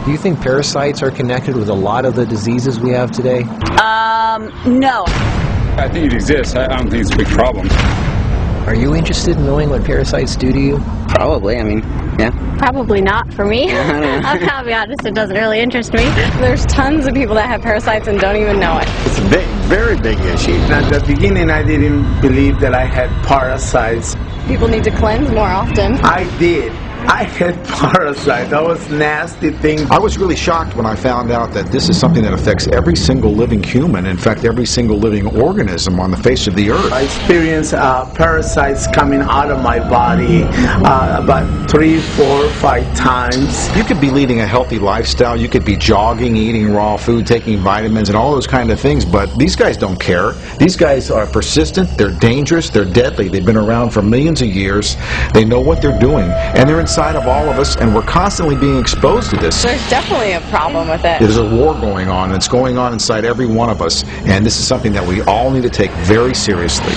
Do you think parasites are connected with a lot of the diseases we have today? No. I think it exists. I don't think it's a big problem. Are you interested in knowing what parasites do to you? Probably, I mean, yeah. Probably not for me. I'll be honest, it doesn't really interest me. There's tons of people that have parasites and don't even know it. It's a very big issue. At the beginning, I didn't believe that I had parasites. People need to cleanse more often. I did. I had parasites. That was nasty thing. I was really shocked when I found out that this is something that affects every single living human, in fact every single living organism on the face of the earth. I experienced parasites coming out of my body about 3, 4, 5 times. You could be leading a healthy lifestyle, you could be jogging, eating raw food, taking vitamins and all those kind of things, but these guys don't care. These guys are persistent, they're dangerous, they're deadly. They've been around for millions of years. They know what they're doing, and they're inside of all of us, and we're constantly being exposed to this. There's definitely a problem with it. There's a war going on, and it's going on inside every one of us, and this is something that we all need to take very seriously.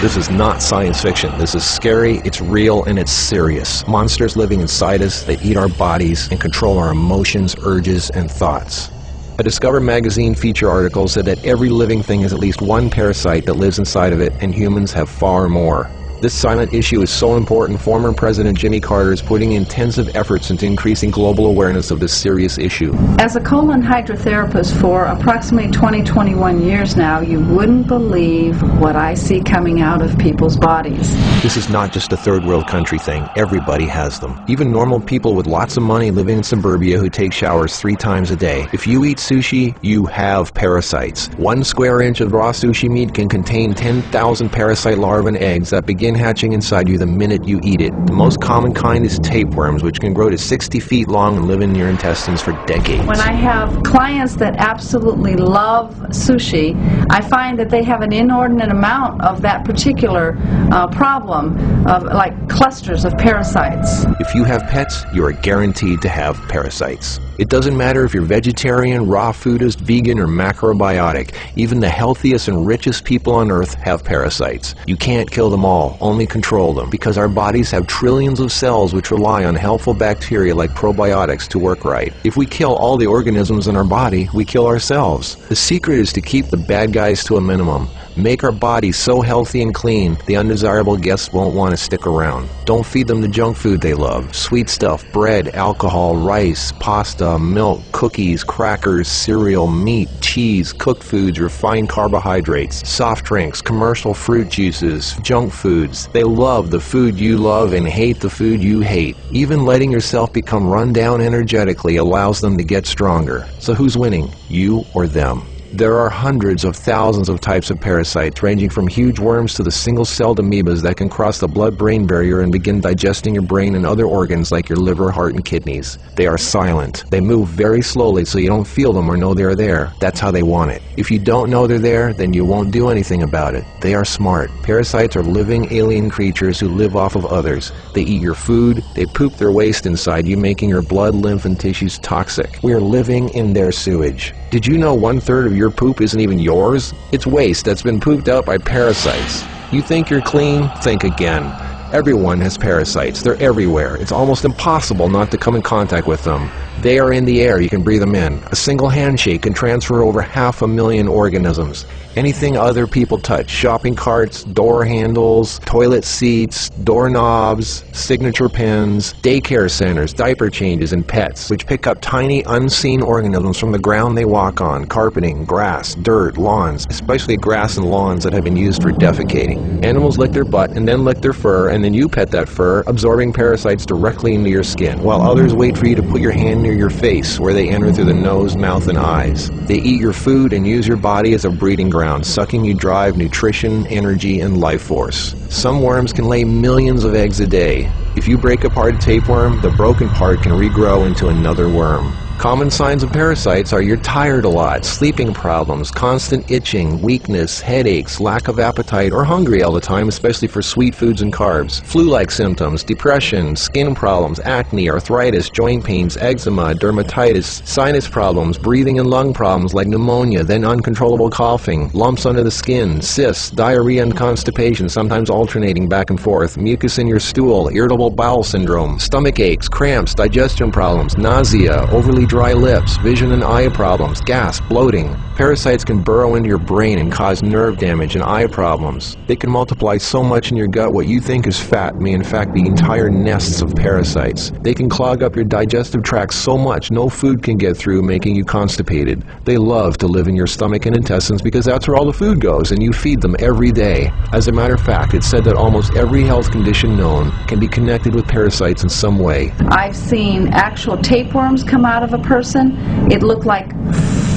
This is not science fiction. This is scary, it's real, and it's serious. Monsters living inside us that eat our bodies and control our emotions, urges, and thoughts. A Discover magazine feature article said that every living thing has at least one parasite that lives inside of it, and humans have far more. This silent issue is so important, former President Jimmy Carter is putting intensive efforts into increasing global awareness of this serious issue. As a colon hydrotherapist for approximately 21 years now, you wouldn't believe what I see coming out of people's bodies. This is not just a third world country thing. Everybody has them. Even normal people with lots of money living in suburbia who take showers 3 times a day. If you eat sushi, you have parasites. 1 square inch of raw sushi meat can contain 10,000 parasite larvae and eggs that begin hatching inside you the minute you eat it. The most common kind is tapeworms, which can grow to 60 feet long and live in your intestines for decades. When I have clients that absolutely love sushi, I find that they have an inordinate amount of that particular problem of like clusters of parasites. If you have pets, you are guaranteed to have parasites. It doesn't matter if you're vegetarian, raw foodist, vegan, or macrobiotic. Even the healthiest and richest people on earth have parasites. You can't kill them all, only control them, because our bodies have trillions of cells which rely on helpful bacteria like probiotics to work right. If we kill all the organisms in our body, we kill ourselves. The secret is to keep the bad guys to a minimum. Make our bodies so healthy and clean, the undesirable guests won't want to stick around. Don't feed them the junk food they love. Sweet stuff, bread, alcohol, rice, pasta, milk, cookies, crackers, cereal, meat, cheese, cooked foods, refined carbohydrates, soft drinks, commercial fruit juices, junk foods. They love the food you love and hate the food you hate. Even letting yourself become run down energetically allows them to get stronger. So who's winning, you or them? There are hundreds of thousands of types of parasites, ranging from huge worms to the single-celled amoebas that can cross the blood-brain barrier and begin digesting your brain and other organs like your liver, heart, and kidneys. They are silent. They move very slowly so you don't feel them or know they're there. That's how they want it. If you don't know they're there, then you won't do anything about it. They are smart. Parasites are living alien creatures who live off of others. They eat your food. They poop their waste inside you, making your blood, lymph, and tissues toxic. We are living in their sewage. Did you know 1/3 of your poop isn't even yours? It's waste that's been pooped out by parasites. You think you're clean? Think again. Everyone has parasites. They're everywhere. It's almost impossible not to come in contact with them. They are in the air. You can breathe them in. A single handshake can transfer over 500,000 organisms. Anything other people touch, shopping carts, door handles, toilet seats, doorknobs, signature pens, daycare centers, diaper changes, and pets, which pick up tiny unseen organisms from the ground they walk on, carpeting, grass, dirt, lawns, especially grass and lawns that have been used for defecating. Animals lick their butt and then lick their fur, and then you pet that fur, absorbing parasites directly into your skin, while others wait for you to put your hand near your face, where they enter through the nose, mouth, and eyes. They eat your food and use your body as a breeding ground, sucking you dry of nutrition, energy, and life force. Some worms can lay millions of eggs a day. If you break apart a tapeworm, the broken part can regrow into another worm. Common signs of parasites are you're tired a lot, sleeping problems, constant itching, weakness, headaches, lack of appetite, or hungry all the time, especially for sweet foods and carbs. Flu-like symptoms, depression, skin problems, acne, arthritis, joint pains, eczema, dermatitis, sinus problems, breathing and lung problems like pneumonia, then uncontrollable coughing, lumps under the skin, cysts, diarrhea and constipation, sometimes alternating back and forth, mucus in your stool, irritable bowel syndrome, stomach aches, cramps, digestion problems, nausea, overly suddenly dry lips, vision and eye problems, gas, bloating. Parasites can burrow into your brain and cause nerve damage and eye problems. They can multiply so much in your gut what you think is fat may in fact be entire nests of parasites. They can clog up your digestive tract so much no food can get through, making you constipated. They love to live in your stomach and intestines because that's where all the food goes, and you feed them every day. As a matter of fact, it's said that almost every health condition known can be connected with parasites in some way. I've seen actual tapeworms come out of a person. It looked like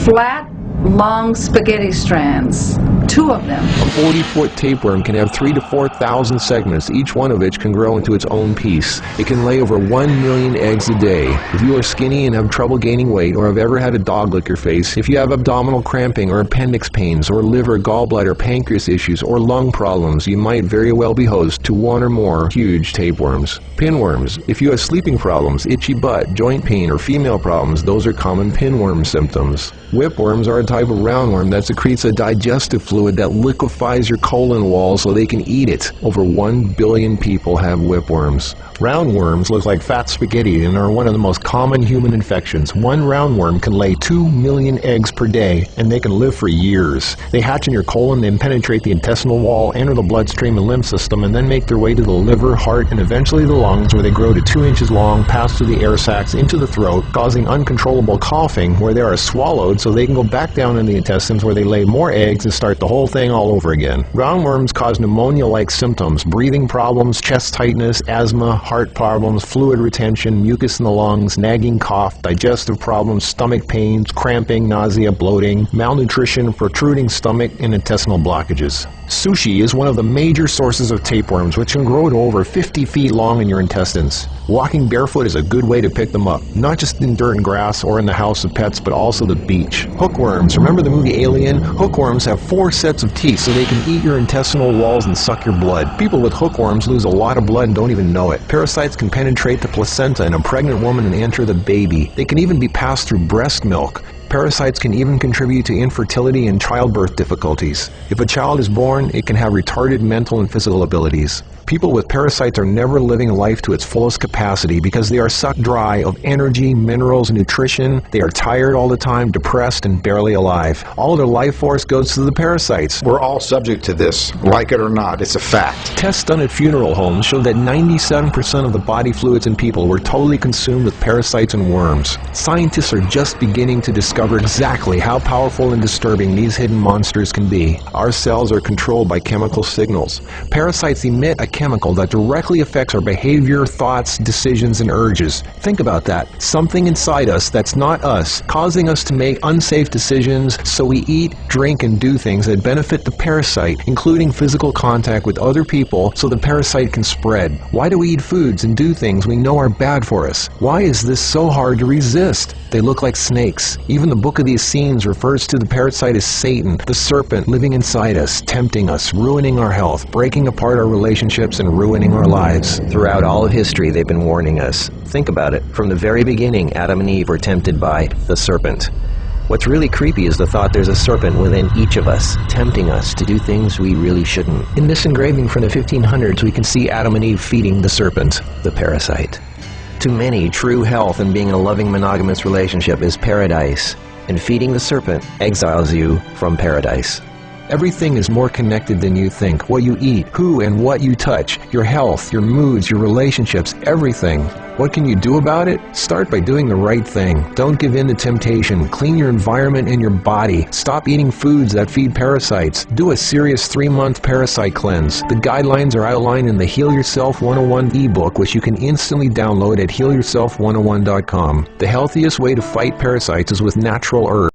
flat, long spaghetti strands. 2 of them. A 40-foot tapeworm can have 3,000 to 4,000 segments, each one of which can grow into its own piece. It can lay over 1 million eggs a day. If you are skinny and have trouble gaining weight, or have ever had a dog lick your face, if you have abdominal cramping or appendix pains, or liver, gallbladder, pancreas issues, or lung problems, you might very well be host to 1 or more huge tapeworms. Pinworms. If you have sleeping problems, itchy butt, joint pain, or female problems, those are common pinworm symptoms. Whipworms are a type of roundworm that secretes a digestive fluid that liquefies your colon wall so they can eat it. Over 1 billion people have whipworms. Roundworms look like fat spaghetti and are one of the most common human infections. One roundworm can lay 2 million eggs per day, and they can live for years. They hatch in your colon, then penetrate the intestinal wall, enter the bloodstream and lymph system, and then make their way to the liver, heart, and eventually the lungs, where they grow to 2 inches long, pass through the air sacs into the throat, causing uncontrollable coughing, where they are swallowed so they can go back down in the intestines, where they lay more eggs and start the whole thing all over again. Roundworms cause pneumonia-like symptoms, breathing problems, chest tightness, asthma, heart problems, fluid retention, mucus in the lungs, nagging cough, digestive problems, stomach pains, cramping, nausea, bloating, malnutrition, protruding stomach, and intestinal blockages. Sushi is one of the major sources of tapeworms, which can grow to over 50 feet long in your intestines. Walking barefoot is a good way to pick them up, not just in dirt and grass or in the house of pets, but also the beach. Hookworms. Remember the movie Alien? Hookworms have 4 sets of teeth so they can eat your intestinal walls and suck your blood. People with hookworms lose a lot of blood and don't even know it. Parasites can penetrate the placenta in a pregnant woman and enter the baby. They can even be passed through breast milk. Parasites can even contribute to infertility and childbirth difficulties. If a child is born, it can have retarded mental and physical abilities. People with parasites are never living life to its fullest capacity because they are sucked dry of energy, minerals, nutrition. They are tired all the time, depressed, and barely alive. All of their life force goes to the parasites. We're all subject to this, like it or not. It's a fact. Tests done at funeral homes show that 97% of the body fluids in people were totally consumed with parasites and worms. Scientists are just beginning to discover exactly how powerful and disturbing these hidden monsters can be. Our cells are controlled by chemical signals. Parasites emit a chemical that directly affects our behavior, thoughts, decisions, and urges. Think about that. Something inside us that's not us, causing us to make unsafe decisions, so we eat, drink, and do things that benefit the parasite, including physical contact with other people so the parasite can spread. Why do we eat foods and do things we know are bad for us? Why is this so hard to resist? They look like snakes. Even the Book of the Essenes refers to the parasite as Satan, the serpent living inside us, tempting us, ruining our health, breaking apart our relationships, and ruining our lives. Throughout all of history, they've been warning us. Think about it. From the very beginning, Adam and Eve were tempted by the serpent. What's really creepy is the thought there's a serpent within each of us, tempting us to do things we really shouldn't. In this engraving from the 1500s, we can see Adam and Eve feeding the serpent, the parasite. To many, true health and being in a loving monogamous relationship is paradise, and feeding the serpent exiles you from paradise. Everything is more connected than you think. What you eat, who and what you touch, your health, your moods, your relationships, everything. What can you do about it? Start by doing the right thing. Don't give in to temptation. Clean your environment and your body. Stop eating foods that feed parasites. Do a serious 3-month parasite cleanse. The guidelines are outlined in the Heal Yourself 101 ebook, which you can instantly download at healyourself101.com. The healthiest way to fight parasites is with natural herbs.